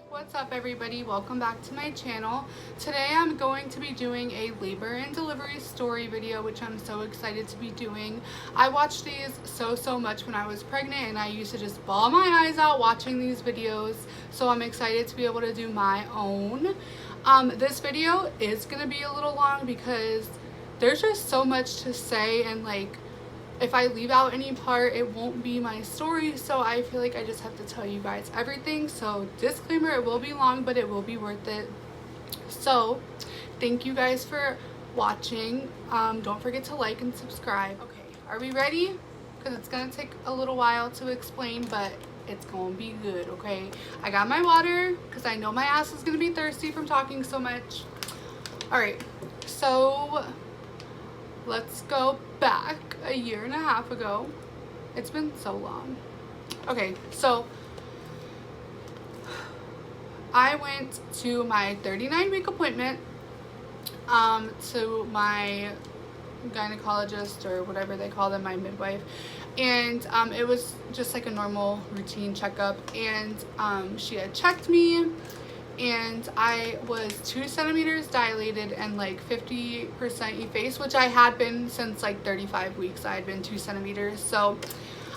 What's up everybody, welcome back to my channel. Today I'm going to be doing a labor and delivery story video, which I'm so excited to be doing. I watched these so much when I was pregnant, and I used to just bawl my eyes out watching these videos, so I'm excited to be able to do my own. This video is going to be a little long because there's just so much to say, and like if I leave out any part, it won't be my story, so I feel like I just have to tell you guys everything. So disclaimer, it will be long, but it will be worth it. So thank you guys for watching. Don't forget to like and subscribe. Okay, are we ready? Because it's gonna take a little while to explain, but it's gonna be good. Okay, I got my water because I know my ass is gonna be thirsty from talking so much. All right, so let's go back a year and a half ago. It's been so long. Okay, so I went to my 39-week appointment to my gynecologist, or whatever they call them, my midwife, and it was just like a normal routine checkup, and she had checked me, and I was 2 centimeters dilated and like 50% effaced, which I had been since like 35 weeks. I had been 2 centimeters. So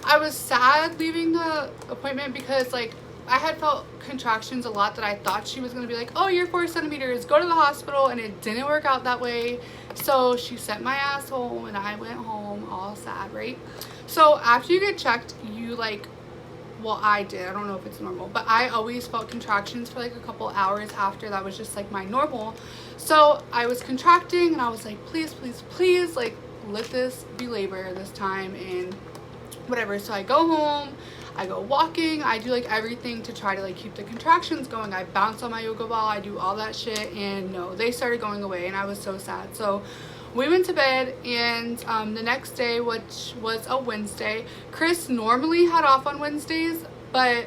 I was sad leaving the appointment because like I had felt contractions a lot that I thought she was going to be like, oh, you're 4 centimeters, go to the hospital, and it didn't work out that way. So she sent my ass home, and I went home all sad, right? So after you get checked, you like, well, I did, I don't know if it's normal, but I always felt contractions for like a couple hours after. That was just like my normal. So I was contracting, and I was like, please like, let this be labor this time and whatever. So I go home, I go walking, I do like everything to try to like keep the contractions going. I bounce on my yoga ball, I do all that shit, and no, they started going away, and I was so sad. So we went to bed, and the next day, which was a Wednesday, Chris normally had off on Wednesdays, but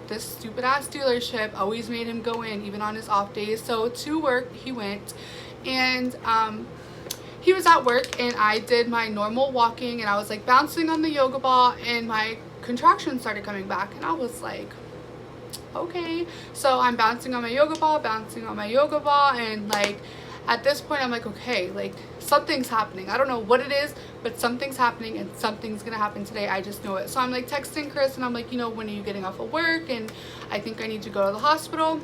this stupid ass dealership always made him go in even on his off days. So to work he went, and he was at work, and I did my normal walking, and I was like bouncing on the yoga ball, and my contractions started coming back, and I was like, okay. So I'm bouncing on my yoga ball, and like at this point I'm like, okay, like something's happening. I don't know what it is, but something's happening, and something's gonna happen today. I just know it. So I'm like texting Chris, and I'm like, you know, when are you getting off of work? And I think I need to go to the hospital.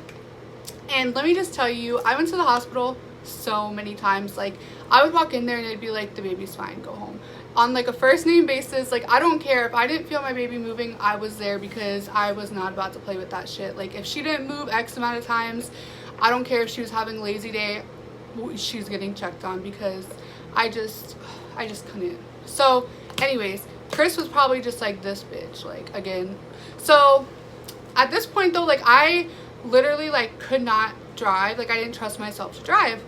And let me just tell you, I went to the hospital so many times. Like I would walk in there, and it'd be like, the baby's fine, go home. On like a first name basis. Like I don't care if I didn't feel my baby moving, I was there, because I was not about to play with that shit. Like if she didn't move X amount of times, I don't care if she was having a lazy day, she's getting checked on, because I just couldn't. So anyways, Chris was probably just like, this bitch, like, again. So at this point though, like I literally like could not drive. Like I didn't trust myself to drive.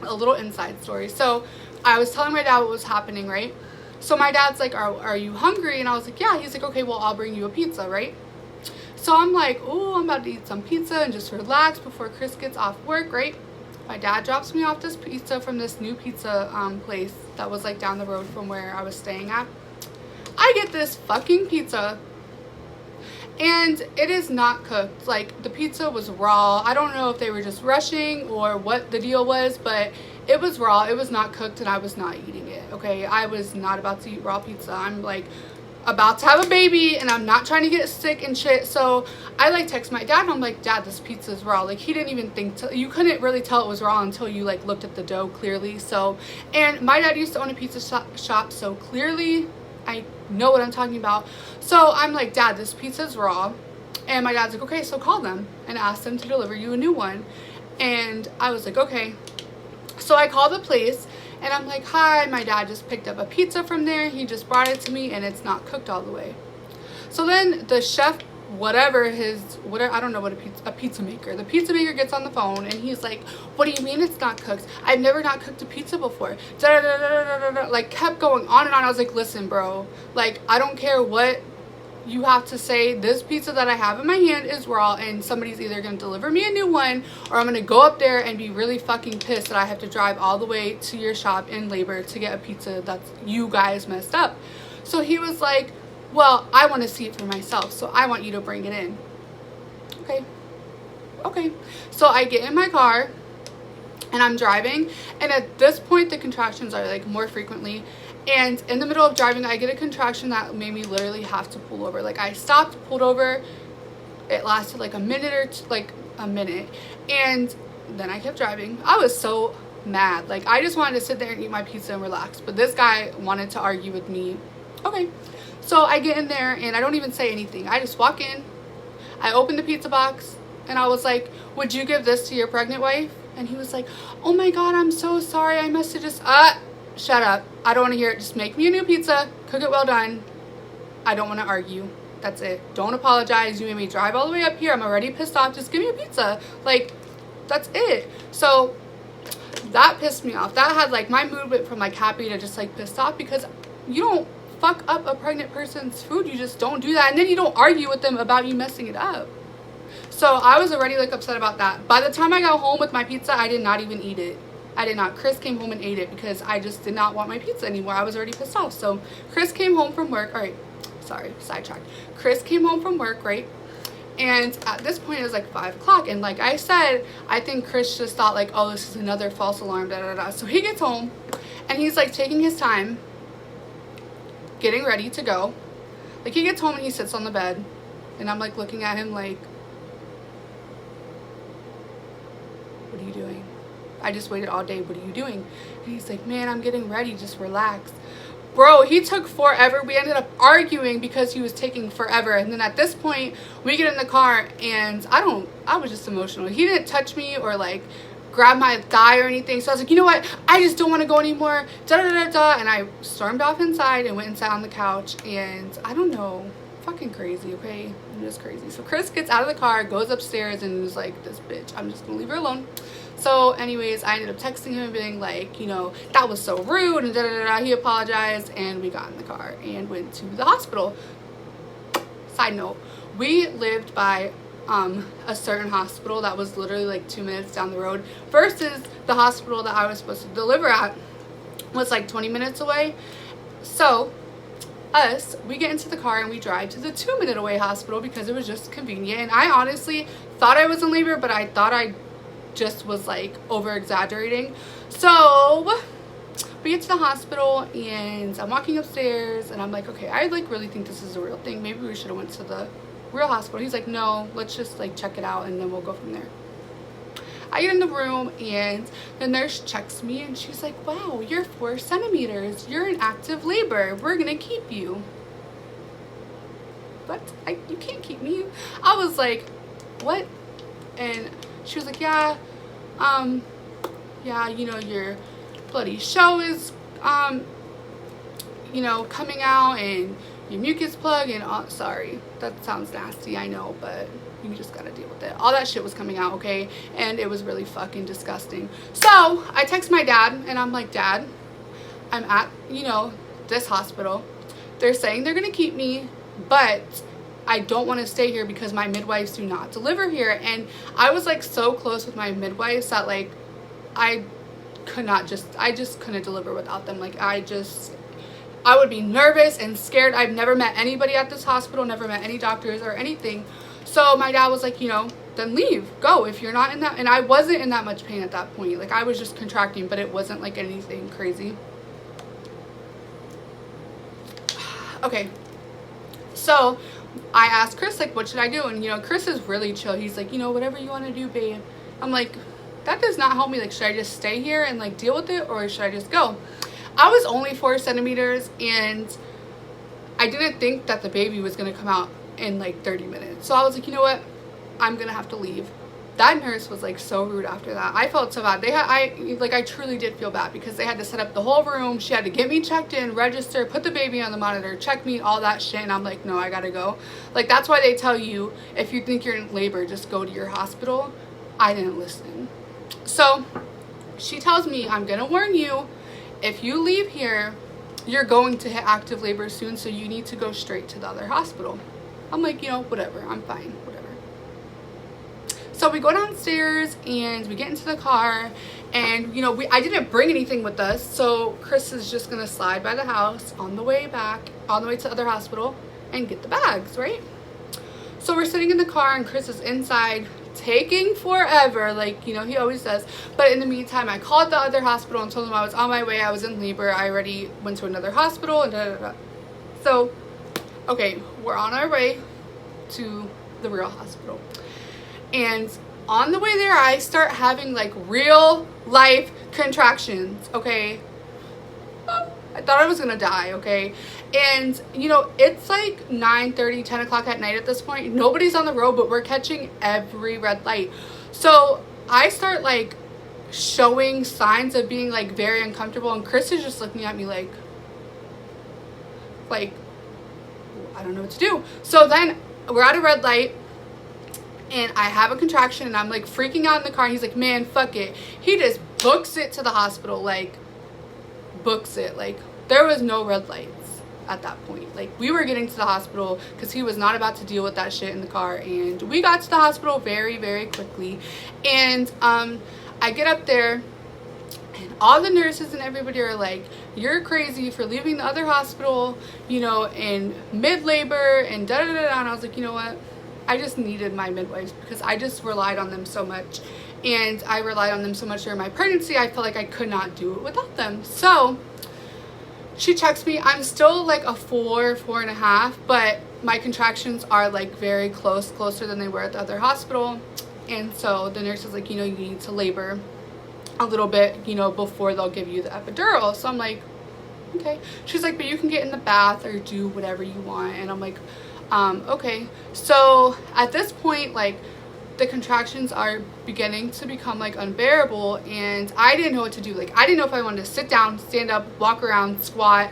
A little inside story. So I was telling my dad what was happening, right? So my dad's like, are you hungry? And I was like, yeah. He's like, okay, well, I'll bring you a pizza, right? So I'm like, oh, I'm about to eat some pizza and just relax before Chris gets off work, right? My dad drops me off this pizza from this new pizza place that was like down the road from where I was staying at. I get this fucking pizza, and it is not cooked. Like the pizza was raw. I don't know if they were just rushing or what the deal was, but it was raw. It was not cooked, and I was not eating it. Okay, I was not about to eat raw pizza. I'm like about to have a baby, and I'm not trying to get sick and shit. So I like text my dad, and I'm like, Dad, this pizza is raw. Like he didn't even think to, you couldn't really tell it was raw until you like looked at the dough clearly. So, and my dad used to own a pizza shop, so clearly I know what I'm talking about. So I'm like, Dad, this pizza's raw. And my dad's like, okay, so call them and ask them to deliver you a new one. And I was like, okay. So I called the place, and I'm like, hi, my dad just picked up a pizza from there. He just brought it to me, and it's not cooked all the way. So then the chef, whatever, I don't know what a pizza maker. The pizza maker gets on the phone, and he's like, what do you mean it's not cooked? I've never not cooked a pizza before. Da, da, da, da, da, da, da. Like kept going on and on. I was like, listen, bro, like I don't care what you have to say. This pizza that I have in my hand is raw, and somebody's either going to deliver me a new one, or I'm going to go up there and be really fucking pissed that I have to drive all the way to your shop in labor to get a pizza that's you guys messed up. So he was like, well, I want to see it for myself, so I want you to bring it in. Okay. So I get in my car and I'm driving, and at this point the contractions are like more frequently, and in the middle of driving I get a contraction that made me literally have to pull over. Like I stopped, pulled over, it lasted like a minute or two, like a minute, and then I kept driving. I was so mad. Like I just wanted to sit there and eat my pizza and relax, but this guy wanted to argue with me. Okay, so I get in there and I don't even say anything. I just walk in, I open the pizza box, and I was like, would you give this to your pregnant wife? And he was like, oh my god, I'm so sorry, I must have just shut up, I don't want to hear it. Just make me a new pizza, cook it well done. I don't want to argue. That's it. Don't apologize. You made me drive all the way up here. I'm already pissed off. Just give me a pizza. Like, that's it. So that pissed me off. That had like my mood went from like happy to just like pissed off, because you don't fuck up a pregnant person's food. You just don't do that. And then you don't argue with them about you messing it up. So I was already like upset about that. By the time I got home with my pizza, I did not even eat it. I did not. Chris came home and ate it because I just did not want my pizza anymore. I was already pissed off. So Chris came home from work. All right, sorry, sidetracked. Chris came home from work, right? And at this point it was like 5 o'clock, and like I said, I think Chris just thought like, oh, this is another false alarm, da da da. So he gets home and he's like taking his time getting ready to go. Like he gets home and he sits on the bed, and I'm like looking at him like, what are you doing? I just waited all day, what are you doing? And he's like, man, I'm getting ready, just relax. Bro, he took forever. We ended up arguing because he was taking forever. And then at this point, we get in the car and I was just emotional. He didn't touch me or like grab my thigh or anything. So I was like, you know what? I just don't want to go anymore. Da da da da. And I stormed off inside and went and sat on the couch. And I don't know, fucking crazy, okay? I'm just crazy. So Chris gets out of the car, goes upstairs, and was like, this bitch, I'm just gonna leave her alone. So anyways, I ended up texting him being like, you know, that was so rude, and da da da. He apologized, and we got in the car and went to the hospital. Side note, we lived by a certain hospital that was literally like 2 minutes down the road, versus the hospital that I was supposed to deliver at was like 20 minutes away. So we get into the car and we drive to the 2-minute away hospital because it was just convenient. And I honestly thought I was in labor, but I thought I just was like over exaggerating. So we get to the hospital and I'm walking upstairs and I'm like, okay, I like really think this is a real thing. Maybe we should have went to the real hospital. He's like, no, let's just like check it out and then we'll go from there. I get in the room and the nurse checks me and she's like, wow, you're 4 centimeters. You're in active labor. We're gonna keep you. But you can't keep me. I was like, what? And she was like, yeah, you know, your bloody show is, you know, coming out, and your mucus plug and all. Sorry, that sounds nasty, I know, but you just gotta deal with it. All that shit was coming out, okay? And it was really fucking disgusting. So I text my dad and I'm like, Dad, I'm at, you know, this hospital. They're saying they're gonna keep me, but I don't want to stay here because my midwives do not deliver here. And I was like so close with my midwives that like I just couldn't deliver without them. Like I would be nervous and scared. I've never met anybody at this hospital, never met any doctors or anything. So my dad was like, you know, then leave, go if you're not in that. And I wasn't in that much pain at that point. Like I was just contracting, but it wasn't like anything crazy. Okay, so I asked Chris, like, what should I do? And, you know, Chris is really chill. He's like, you know, whatever you want to do, babe. I'm like, that does not help me. Like, should I just stay here and, like, deal with it? Or should I just go? I was only 4 centimeters, and I didn't think that the baby was going to come out in, like, 30 minutes. So I was like, you know what? I'm going to have to leave. That nurse was like so rude after that. I felt so bad. I truly did feel bad because they had to set up the whole room. She had to get me checked in, register, put the baby on the monitor, check me, all that shit. And I'm like, no, I gotta go. Like, that's why they tell you, if you think you're in labor, just go to your hospital. I didn't listen. So she tells me, I'm gonna warn you, if you leave here, you're going to hit active labor soon, so you need to go straight to the other hospital. I'm like, you know, whatever, I'm fine, whatever. So we go downstairs and we get into the car, and, you know, I didn't bring anything with us, so Chris is just gonna slide by the house on the way back, on the way to the other hospital, and get the bags, right? So we're sitting in the car and Chris is inside taking forever, like, you know, he always does. But in the meantime, I called the other hospital and told them I was on my way. I was in labor. I already went to another hospital and da da da. So, okay, we're on our way to the real hospital. And on the way there, I start having like real life contractions, okay? I thought I was gonna die, okay? And, you know, it's like 9:30, 10 o'clock at night at this point. Nobody's on the road, but we're catching every red light. So I start like showing signs of being like very uncomfortable, and Chris is just looking at me like I don't know what to do. So then we're at a red light and I have a contraction and I'm like freaking out in the car. He's like, man, fuck it. He just books it to the hospital, like books it. Like there was no red lights at that point. Like we were getting to the hospital because he was not about to deal with that shit in the car. And we got to the hospital very, very quickly. And I get up there and all the nurses and everybody are like, you're crazy for leaving the other hospital, you know, in mid-labor and da-da-da-da. And I was like, you know what? I just needed my midwives because I just relied on them so much. And I relied on them so much during my pregnancy, I felt like I could not do it without them. So she checks me. I'm still like a 4.5, but my contractions are like very closer than they were at the other hospital. And so the nurse is like, you know, you need to labor a little bit, you know, before they'll give you the epidural. So I'm like, okay. She's like, but you can get in the bath or do whatever you want. And I'm like, okay. So at this point, like the contractions are beginning to become like unbearable, and I didn't know what to do. Like I didn't know if I wanted to sit down, stand up, walk around, squat.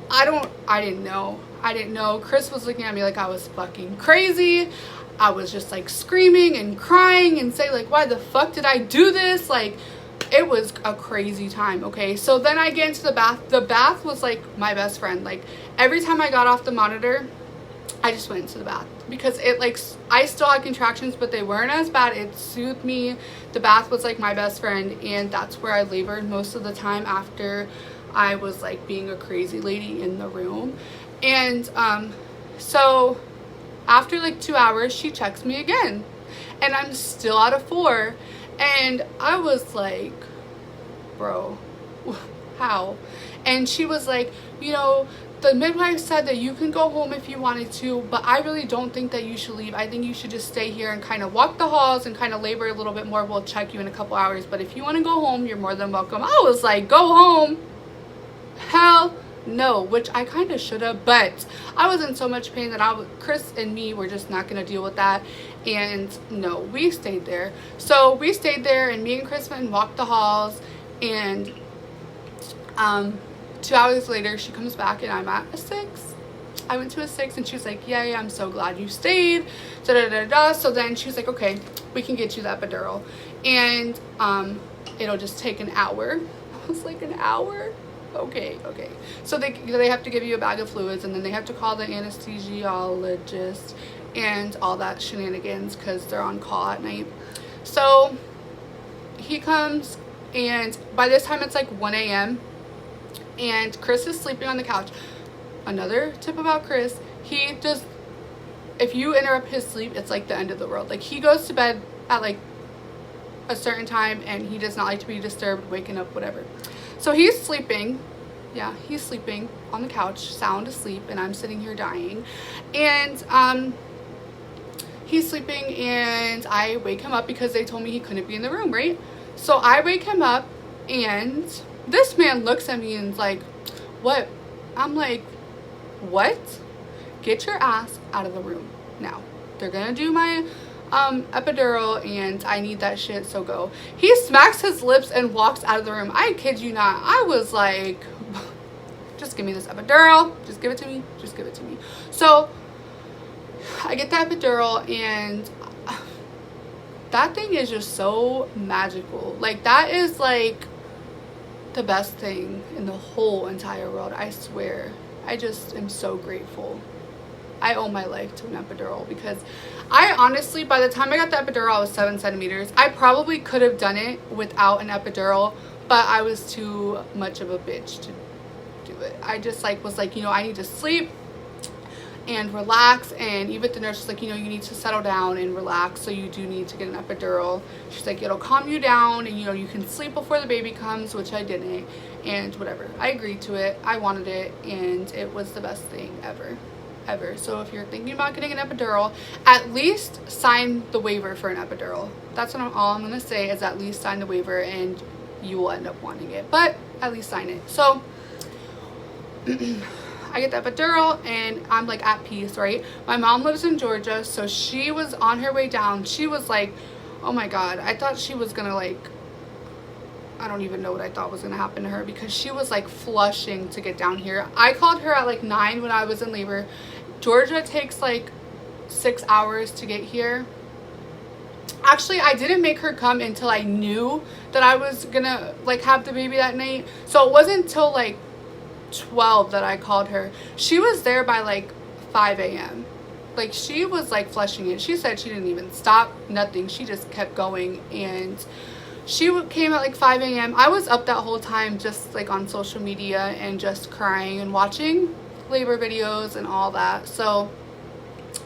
I didn't know. Chris was looking at me like I was fucking crazy. I was just like screaming and crying and saying like, why the fuck did I do this? Like it was a crazy time. Okay, so then I get into the bath. The bath was like my best friend. Like every time I got off the monitor, I just went into the bath because it like, I still had contractions, but they weren't as bad. It soothed me. The bath was like my best friend, and that's where I labored most of the time after I was like being a crazy lady in the room. And so after like 2 hours, she checks me again and I'm still out of 4. And I was like, bro, how? And she was like, you know, the midwife said that you can go home if you wanted to, but I really don't think that you should leave. I think you should just stay here and kind of walk the halls and kind of labor a little bit more. We'll check you in a couple hours, but if you want to go home, you're more than welcome. I was like, go home? Hell no, which I kind of should have, but I was in so much pain that Chris and me were just not going to deal with that. And no, we stayed there. So we stayed there, and me and Chris went and walked the halls, and 2 hours later she comes back and I'm at a 6. I went to a 6 and she was like, yeah, I'm so glad you stayed, da da da da. So then she was like, okay, we can get you the epidural, and it'll just take an hour. I was like, an hour? Okay. So they have to give you a bag of fluids, and then they have to call the anesthesiologist and all that shenanigans because they're on call at night. So he comes, and by this time it's like 1 a.m. and Chris is sleeping on the couch. Another tip about Chris, he just, if you interrupt his sleep, it's like the end of the world. Like he goes to bed at like a certain time and he does not like to be disturbed, waking up, whatever. So he's sleeping. Yeah, he's sleeping on the couch, sound asleep, and I'm sitting here dying. And he's sleeping, and I wake him up because they told me he couldn't be in the room, right? So I wake him up, and this man looks at me and is like, what? I'm like, what? Get your ass out of the room now. They're gonna do my epidural, and I need that shit, so go. He smacks his lips and walks out of the room. I kid you not. I was like, just give me this epidural. Just give it to me. Just give it to me. So I get the epidural, and that thing is just so magical. Like that is like the best thing in the whole entire world. I swear. I just am so grateful. I owe my life to an epidural, because I honestly, by the time I got the epidural, I was 7 centimeters. I probably could have done it without an epidural, but I was too much of a bitch to do it. I just like was like, you know, I need to sleep. and relax. And even the nurse was like, you know, you need to settle down and relax, so you do need to get an epidural. She's like, it'll calm you down, and you know, you can sleep before the baby comes, which I didn't, and whatever. I agreed to it. I wanted it, and it was the best thing ever. So if you're thinking about getting an epidural, at least sign the waiver for an epidural. That's all I'm gonna say, is at least sign the waiver, and you will end up wanting it, but at least sign it. So I get the epidural, and I'm like at peace, right? My mom lives in Georgia, so she was on her way down. She was like, oh my god, I thought she was gonna, like, I don't even know what I thought was gonna happen to her, because she was like flushing to get down here. I called her at like 9 when I was in labor. Georgia takes like 6 hours to get here. Actually, I didn't make her come until I knew that I was gonna like have the baby that night. So it wasn't until like 12 that I called her. She was there by like 5 a.m. Like, she was like flushing it. She said she didn't even stop, nothing. She just kept going, and she came at like 5 a.m. I was up that whole time just like on social media and just crying and watching labor videos and all that. So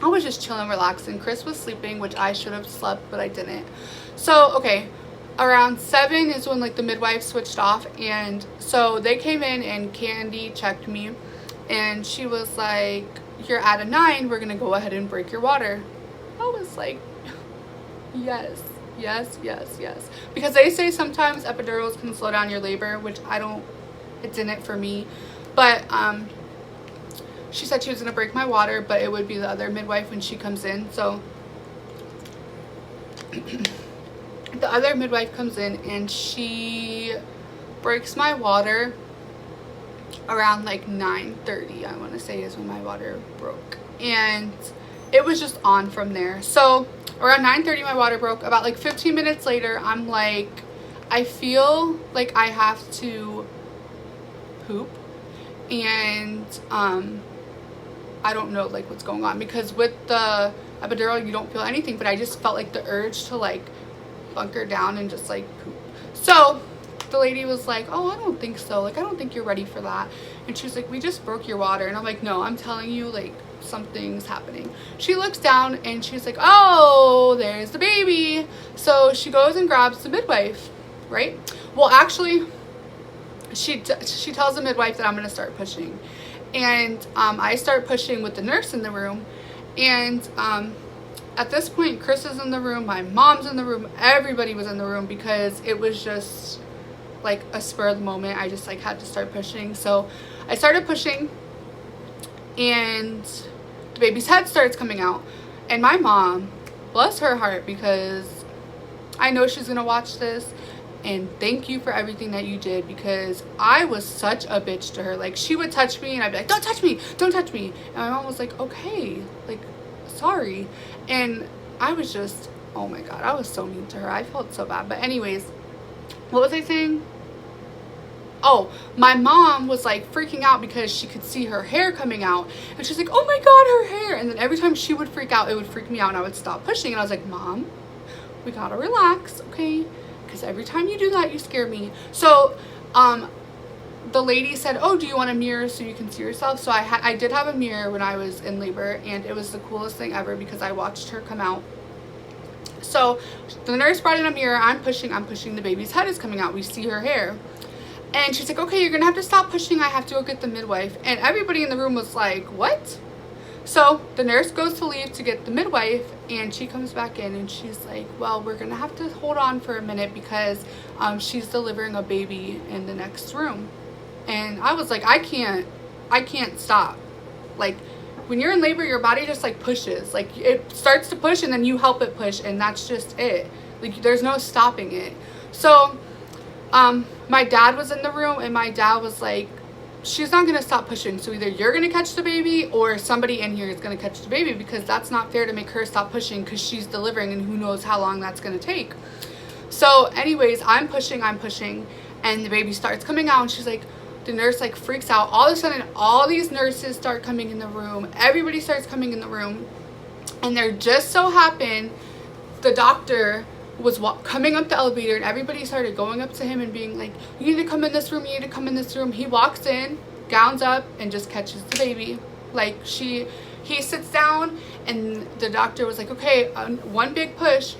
I was just chilling, relaxing. Chris was sleeping, which I should have slept, but I didn't. So okay, around 7 is when like the midwife switched off, and so they came in and Candy checked me, and she was like, you're at a 9, we're gonna go ahead and break your water. I was like, yes, because they say sometimes epidurals can slow down your labor, which I don't, it didn't for me. But she said she was gonna break my water, but it would be the other midwife when she comes in. So the other midwife comes in, and she breaks my water around like 9:30, I want to say, is when my water broke, and it was just on from there. So around 9:30 my water broke. About like 15 minutes later, I'm like, I feel like I have to poop, and I don't know like what's going on, because with the epidural you don't feel anything, but I just felt like the urge to like bunker down and just like poop. So the lady was like, oh, I don't think so, like I don't think you're ready for that. And she was like, we just broke your water. And I'm like, no, I'm telling you, like something's happening. She looks down and she's like, oh, there's the baby. So she goes and grabs the midwife, right? Well, actually she tells the midwife that I'm gonna start pushing, and I start pushing with the nurse in the room. And at this point, Chris is in the room, my mom's in the room, everybody was in the room, because it was just like a spur of the moment. I just like had to start pushing. So I started pushing, and the baby's head starts coming out. And my mom, bless her heart, because I know she's gonna watch this, and thank you for everything that you did, because I was such a bitch to her. Like, she would touch me and I'd be like, don't touch me, don't touch me. And my mom was like, okay, like, sorry. And I was just, oh my god, I was so mean to her. I felt so bad. But anyways, what was I saying? Oh, my mom was like freaking out because she could see her hair coming out, and she's like, oh my god, her hair. And then every time she would freak out, it would freak me out, and I would stop pushing. And I was like, Mom, we gotta relax, okay? Because every time you do that, you scare me. So the lady said, oh, do you want a mirror so you can see yourself? So I did have a mirror when I was in labor, and it was the coolest thing ever, because I watched her come out. So the nurse brought in a mirror. I'm pushing, the baby's head is coming out, we see her hair. And she's like, okay, you're gonna have to stop pushing, I have to go get the midwife. And everybody in the room was like, what? So the nurse goes to leave to get the midwife, and she comes back in, and she's like, well, we're gonna have to hold on for a minute, because she's delivering a baby in the next room. And I was like, I can't stop. Like, when you're in labor, your body just like pushes, like it starts to push, and then you help it push, and that's just it. Like, there's no stopping it. So my dad was in the room, and my dad was like, she's not gonna stop pushing, so either you're gonna catch the baby or somebody in here is gonna catch the baby, because that's not fair to make her stop pushing, because she's delivering, and who knows how long that's gonna take. So anyways, I'm pushing, and the baby starts coming out, and she's like, the nurse like freaks out. All of a sudden, all these nurses start coming in the room, everybody starts coming in the room, and there just so happened the doctor was coming up the elevator, and everybody started going up to him and being like, you need to come in this room, you need to come in this room. He walks in, gowns up, and just catches the baby. Like, he He sits down and the doctor was like, okay, one big push.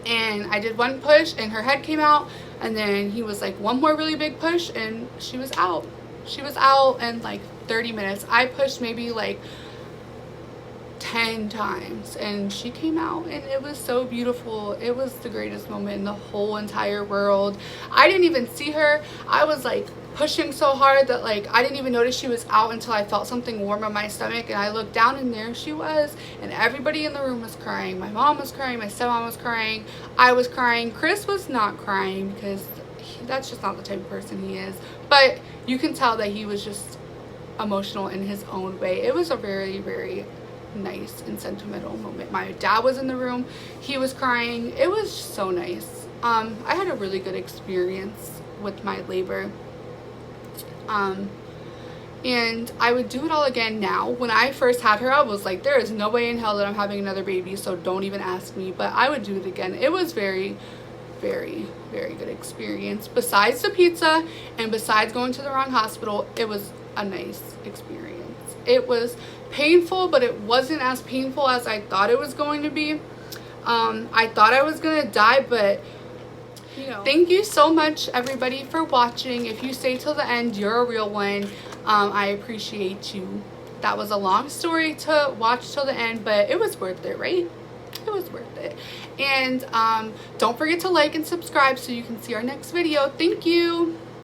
And I did one push and her head came out, and then he was like, one more really big push, and she was out. She was out in like 30 minutes. I pushed maybe like 10 times and she came out, and it was so beautiful. It was the greatest moment in the whole entire world. I didn't even see her. I was like pushing so hard that like I didn't even notice she was out until I felt something warm on my stomach, and I looked down and there she was, and everybody in the room was crying. My mom was crying, my stepmom was crying, I was crying. Chris was not crying because that's just not the type of person he is, but you can tell that he was just emotional in his own way. It was a very, very nice and sentimental moment. My dad was in the room, he was crying. It was so nice. I had a really good experience with my labor. And I would do it all again now. When I first had her, I was like, there is no way in hell that I'm having another baby, so don't even ask me. But I would do it again. It was very, very, very good experience. Besides the pizza and besides going to the wrong hospital, it was a nice experience. It was painful, but it wasn't as painful as I thought it was going to be. I thought I was gonna die, but thank you so much everybody for watching. If you stay till the end, you're a real one. I appreciate you. That was a long story to watch till the end, but it was worth it, right? It was worth it. And don't forget to like and subscribe so you can see our next video. Thank you.